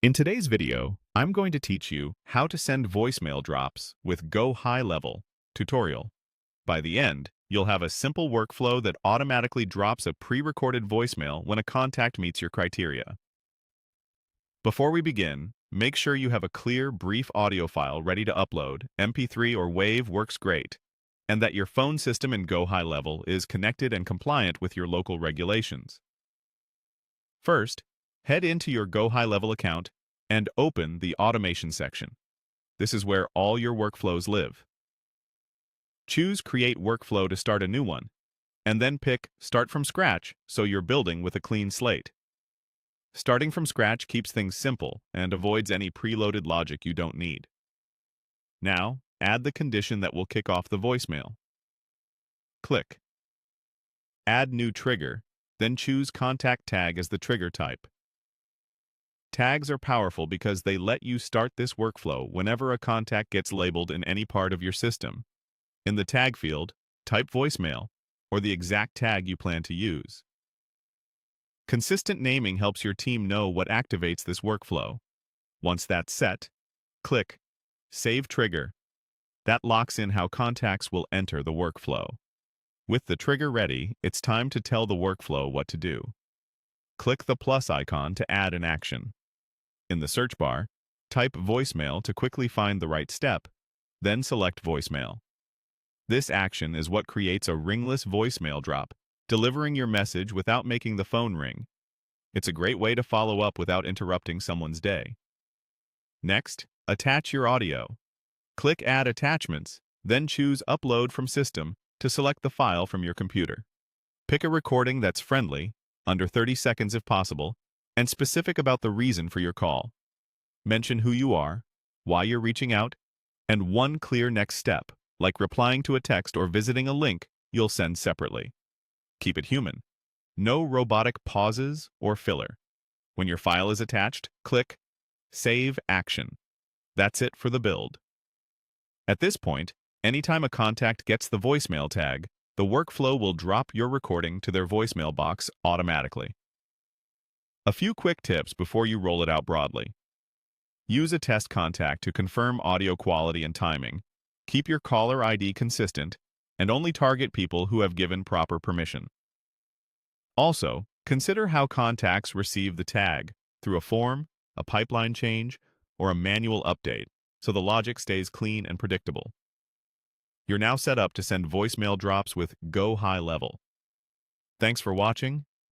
In today's video, I'm going to teach you how to send voicemail drops with GoHighLevel tutorial. By the end, you'll have a simple workflow that automatically drops a pre-recorded voicemail when a contact meets your criteria. Before we begin, make sure you have a clear, brief audio file ready to upload. MP3 or WAV works great, and that your phone system in GoHighLevel is connected and compliant with your local regulations. First, head into your GoHighLevel account and open the automation section. This is where all your workflows live. Choose Create Workflow to start a new one, and then pick Start from Scratch so you're building with a clean slate. Starting from scratch keeps things simple and avoids any preloaded logic you don't need. Now, add the condition that will kick off the voicemail. Click Add New Trigger, then choose Contact Tag as the trigger type. Tags are powerful because they let you start this workflow whenever a contact gets labeled in any part of your system. In the tag field, type voicemail or the exact tag you plan to use. Consistent naming helps your team know what activates this workflow. Once that's set, click Save Trigger. That locks in how contacts will enter the workflow. With the trigger ready, it's time to tell the workflow what to do. Click the plus icon to add an action. In the search bar, type voicemail to quickly find the right step, then select voicemail. This action is what creates a ringless voicemail drop, delivering your message without making the phone ring. It's a great way to follow up without interrupting someone's day. Next, attach your audio. Click Add Attachments, then choose Upload from System to select the file from your computer. Pick a recording that's friendly, under 30 seconds if possible, and specific about the reason for your call. Mention who you are, why you're reaching out, and one clear next step, like replying to a text or visiting a link you'll send separately. Keep it human. No robotic pauses or filler. When your file is attached, click Save Action. That's it for the build. At this point, anytime a contact gets the voicemail tag, the workflow will drop your recording to their voicemail box automatically. A few quick tips before you roll it out broadly. Use a test contact to confirm audio quality and timing. Keep your caller ID consistent, and only target people who have given proper permission. Also, consider how contacts receive the tag, through a form, a pipeline change, or a manual update, so the logic stays clean and predictable. You're now set up to send voicemail drops with GoHighLevel. Thanks for watching,